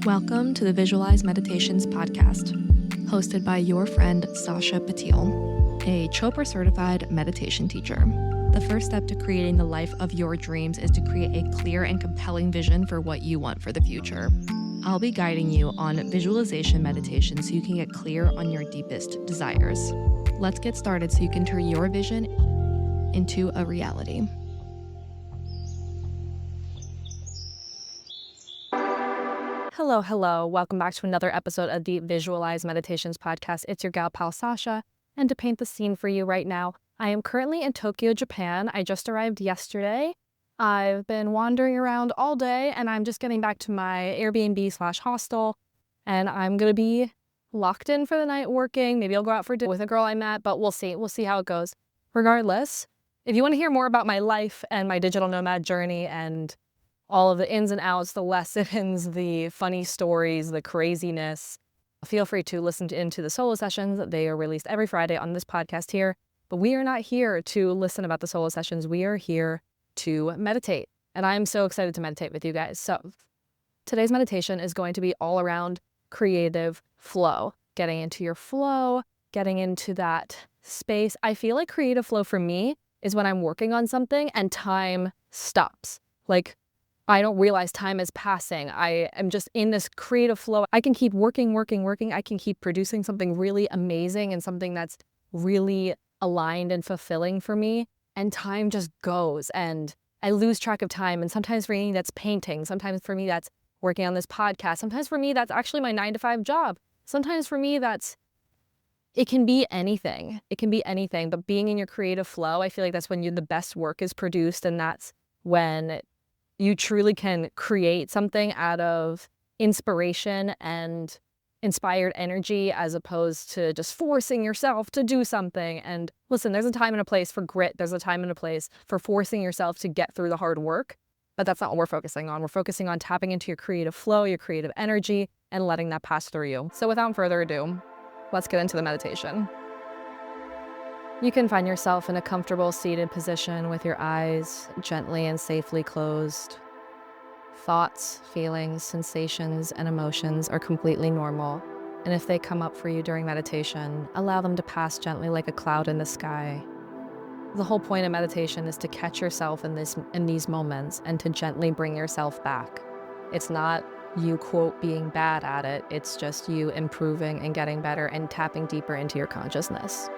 Welcome to the Visualize Meditations podcast, hosted by your friend Sasha Patil, a Chopra certified meditation teacher. The first step to creating the life of your dreams is to create a clear and compelling vision for what you want for the future. I'll be guiding you on visualization meditation so you can get clear on your deepest desires. Let's get started so you can turn your vision into a reality. Hello. Welcome back to another episode of the Visualize Meditations podcast. It's your gal pal Sasha, and to paint the scene for you right now, I am currently in Tokyo, Japan. I just arrived yesterday. I've been wandering around all day, and I'm just getting back to my Airbnb/hostel, and I'm gonna be locked in for the night working. Maybe I'll go out for dinner with a girl I met, but we'll see. We'll see how it goes. Regardless, if you want to hear more about my life and my digital nomad journey and all of the ins and outs, the lessons, the funny stories, the craziness, feel free to listen into the solo sessions. They are released every Friday on this podcast here. But we are not here to listen about the solo sessions. We are here to meditate. And I'm so excited to meditate with you guys. So today's meditation is going to be all around creative flow, getting into your flow, getting into that space. I feel like creative flow for me is when I'm working on something and time stops. Like, I don't realize time is passing. I am just in this creative flow. I can keep working. I can keep producing something really amazing and something that's really aligned and fulfilling for me. And time just goes and I lose track of time. And sometimes for me, that's painting. Sometimes for me, that's working on this podcast. Sometimes for me, that's actually my 9-to-5 job. Sometimes for me, it can be anything. It can be anything. But being in your creative flow, I feel like that's when the best work is produced. And that's when you truly can create something out of inspiration and inspired energy as opposed to just forcing yourself to do something. And listen, there's a time and a place for grit. There's a time and a place for forcing yourself to get through the hard work. But that's not what we're focusing on. We're focusing on tapping into your creative flow, your creative energy, and letting that pass through you. So without further ado, let's get into the meditation. You can find yourself in a comfortable seated position with your eyes gently and safely closed. Thoughts, feelings, sensations, and emotions are completely normal. And if they come up for you during meditation, allow them to pass gently like a cloud in the sky. The whole point of meditation is to catch yourself in these moments and to gently bring yourself back. It's not you, quote, being bad at it. It's just you improving and getting better and tapping deeper into your consciousness.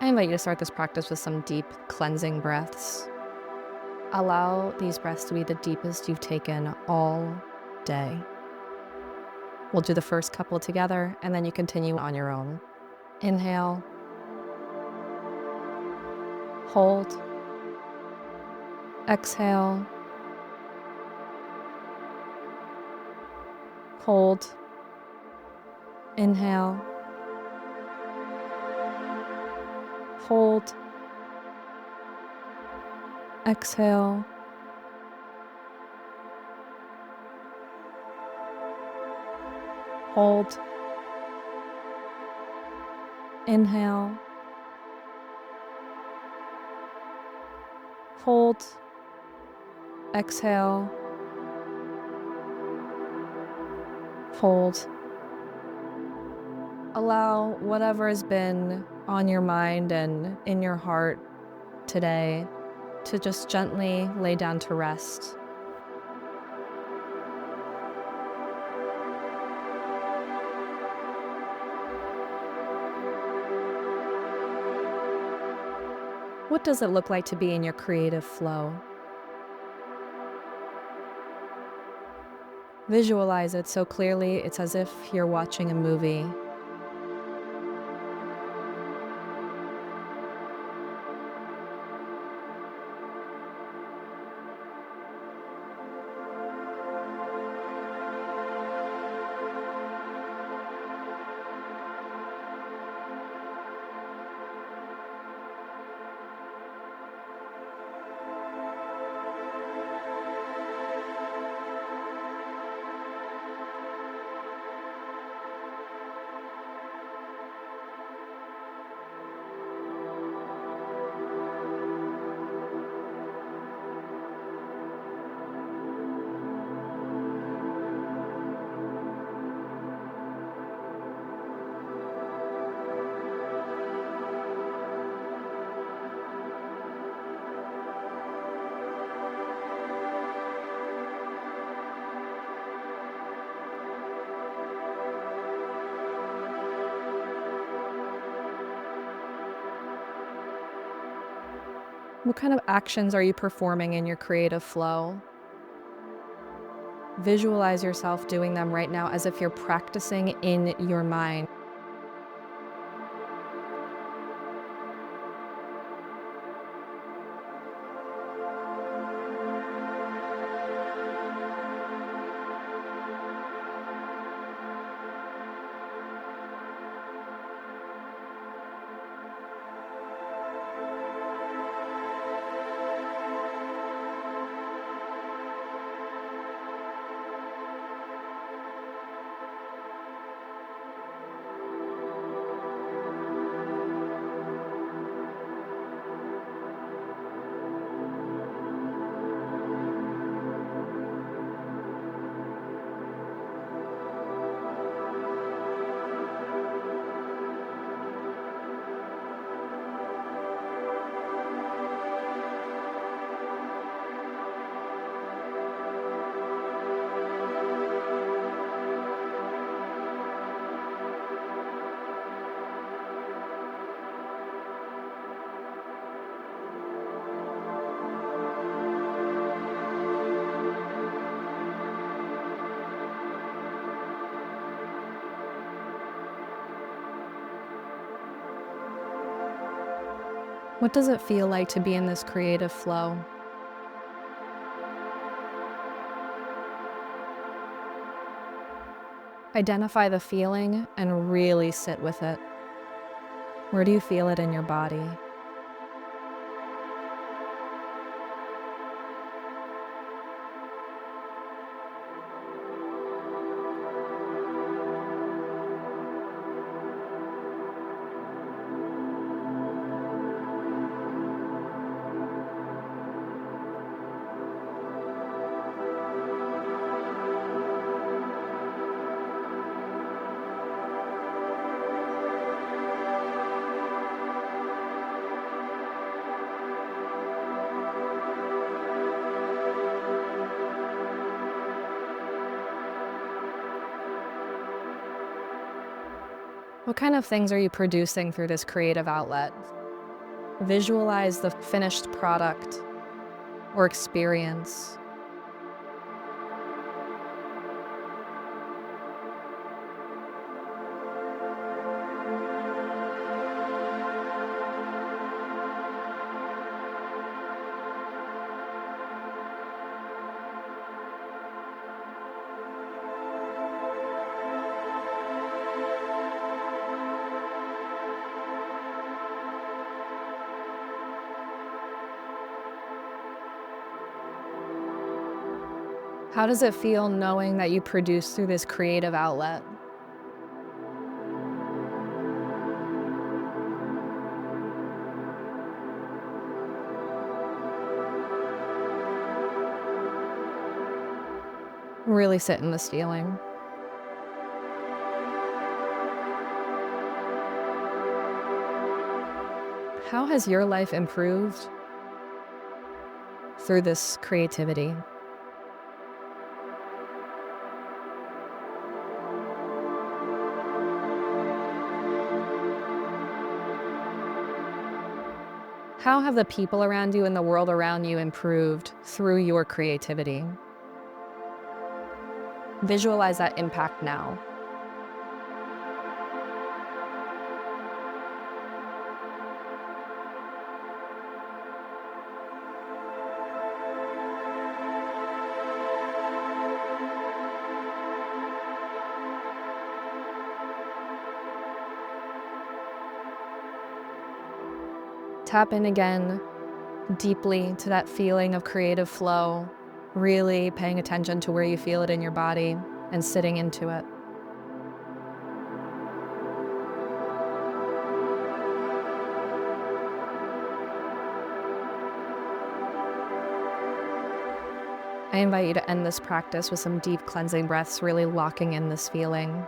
I invite you to start this practice with some deep cleansing breaths. Allow these breaths to be the deepest you've taken all day. We'll do the first couple together, and then you continue on your own. Inhale. Hold. Exhale. Hold. Inhale. Hold. Exhale. Hold. Inhale. Hold. Exhale. Hold. Allow whatever has been on your mind and in your heart today to just gently lay down to rest. What does it look like to be in your creative flow? Visualize it so clearly it's as if you're watching a movie. What kind of actions are you performing in your creative flow? Visualize yourself doing them right now as if you're practicing in your mind. What does it feel like to be in this creative flow? Identify the feeling and really sit with it. Where do you feel it in your body? What kind of things are you producing through this creative outlet? Visualize the finished product or experience. How does it feel knowing that you produce through this creative outlet? Really sit in this feeling. How has your life improved through this creativity? How have the people around you and the world around you improved through your creativity? Visualize that impact now. Tap in again deeply to that feeling of creative flow, really paying attention to where you feel it in your body and sitting into it. I invite you to end this practice with some deep cleansing breaths, really locking in this feeling.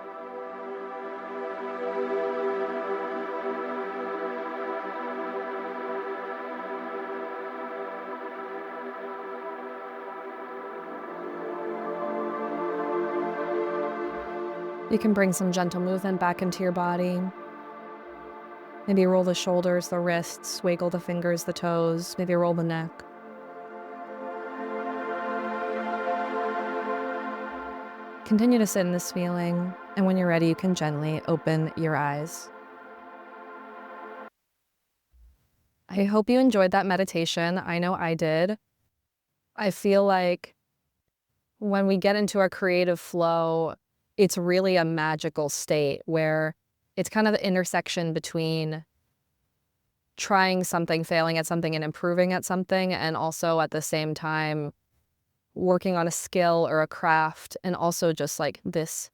You can bring some gentle movement back into your body. Maybe roll the shoulders, the wrists, wiggle the fingers, the toes, maybe roll the neck. Continue to sit in this feeling, and when you're ready, you can gently open your eyes. I hope you enjoyed that meditation. I know I did. I feel like when we get into our creative flow, it's really a magical state where it's kind of the intersection between trying something, failing at something, and improving at something, and also at the same time working on a skill or a craft, and also just like this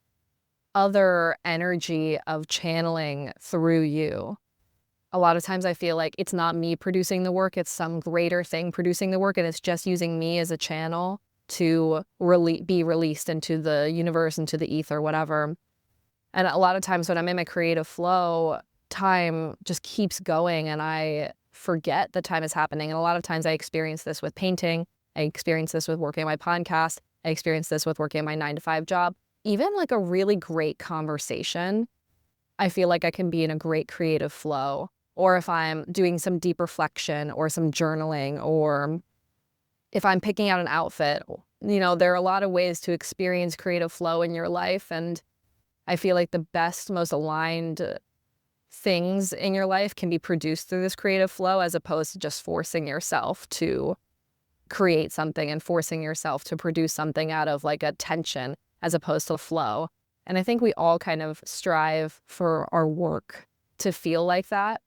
other energy of channeling through you. A lot of times I feel like it's not me producing the work, it's some greater thing producing the work, and it's just using me as a channel to be released into the universe, into the ether, whatever. And a lot of times when I'm in my creative flow, time just keeps going and I forget that time is happening. And a lot of times I experience this with painting, I experience this with working on my podcast, I experience this with working on my 9-to-5 job. Even like a really great conversation, I feel like I can be in a great creative flow. Or if I'm doing some deep reflection or some journaling, or if I'm picking out an outfit, there are a lot of ways to experience creative flow in your life. And I feel like the best, most aligned things in your life can be produced through this creative flow, as opposed to just forcing yourself to create something and forcing yourself to produce something out of like a tension as opposed to flow. And I think we all kind of strive for our work to feel like that.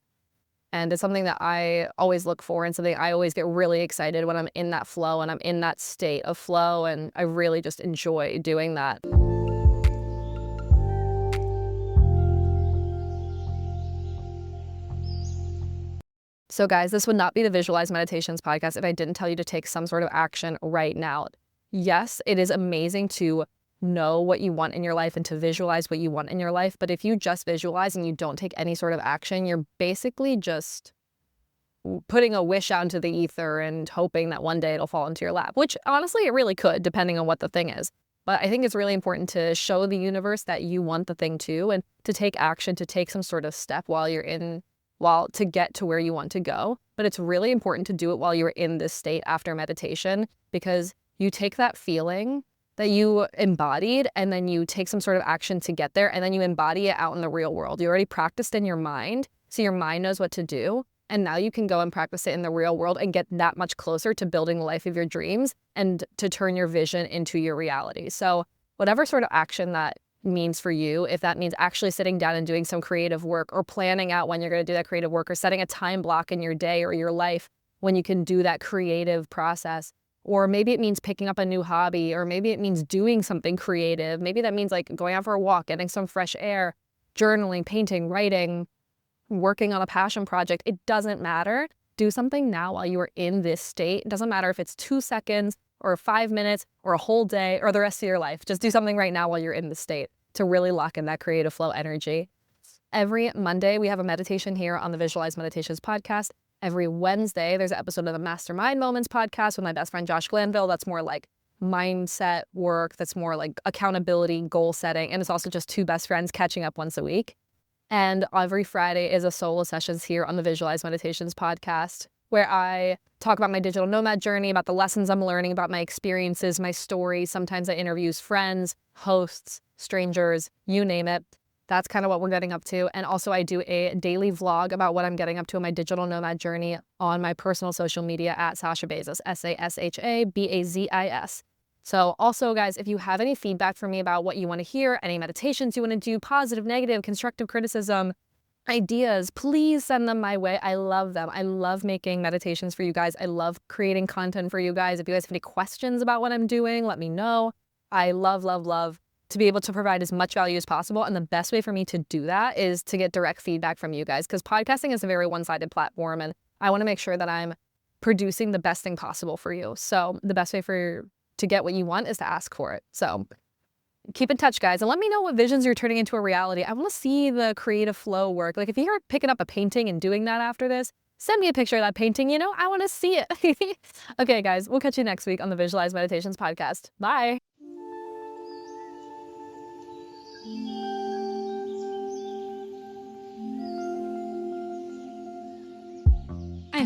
And it's something that I always look for and something I always get really excited when I'm in that flow and I'm in that state of flow. And I really just enjoy doing that. So guys, this would not be the Visualize Meditations podcast if I didn't tell you to take some sort of action right now. Yes, it is amazing to know what you want in your life and to visualize what you want in your life. But if you just visualize and you don't take any sort of action, you're basically just putting a wish out into the ether and hoping that one day it'll fall into your lap, which honestly it really could, depending on what the thing is. But I think it's really important to show the universe that you want the thing too, and to take action, to take some sort of step to get to where you want to go. But it's really important to do it while you're in this state after meditation, because you take that feeling that you embodied and then you take some sort of action to get there, and then you embody it out in the real world. You already practiced in your mind, so your mind knows what to do. And now you can go and practice it in the real world and get that much closer to building the life of your dreams and to turn your vision into your reality. So whatever sort of action that means for you, if that means actually sitting down and doing some creative work, or planning out when you're going to do that creative work, or setting a time block in your day or your life when you can do that creative process, or maybe it means picking up a new hobby, or maybe it means doing something creative. Maybe that means like going out for a walk, getting some fresh air, journaling, painting, writing, working on a passion project. It doesn't matter. Do something now while you are in this state. It doesn't matter if it's 2 seconds or 5 minutes or a whole day or the rest of your life. Just do something right now while you're in the state to really lock in that creative flow energy. Every Monday, we have a meditation here on the Visualize Meditations podcast. Every Wednesday, there's an episode of the Mastermind Moments podcast with my best friend, Josh Glanville. That's more like mindset work. That's more like accountability, goal setting. And it's also just two best friends catching up once a week. And every Friday is a solo sessions here on the Visualize Meditations podcast, where I talk about my digital nomad journey, about the lessons I'm learning, about my experiences, my stories. Sometimes I interview friends, hosts, strangers, you name it. That's kind of what we're getting up to. And also I do a daily vlog about what I'm getting up to in my digital nomad journey on my personal social media at Sasha Bezos, SASHABAZIS. So also, guys, if you have any feedback for me about what you want to hear, any meditations you want to do, positive, negative, constructive criticism, ideas, please send them my way. I love them. I love making meditations for you guys. I love creating content for you guys. If you guys have any questions about what I'm doing, let me know. I love, love, love to be able to provide as much value as possible. And the best way for me to do that is to get direct feedback from you guys, because podcasting is a very one-sided platform, and I want to make sure that I'm producing the best thing possible for you. So the best way to get what you want is to ask for it. So keep in touch, guys, and let me know what visions you're turning into a reality. I want to see the creative flow work. Like if you're picking up a painting and doing that after this, send me a picture of that painting. I want to see it. Okay, guys, we'll catch you next week on the Visualize Meditations podcast. Bye.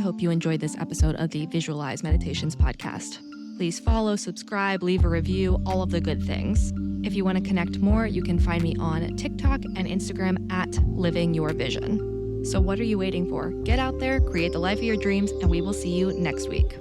hope you enjoyed this episode of the Visualize Meditations podcast. Please follow, subscribe, leave a review, all of the good things. If you want to connect more, you can find me on TikTok and Instagram at Living Your Vision. So what are you waiting for? Get out there, create the life of your dreams, and we will see you next week.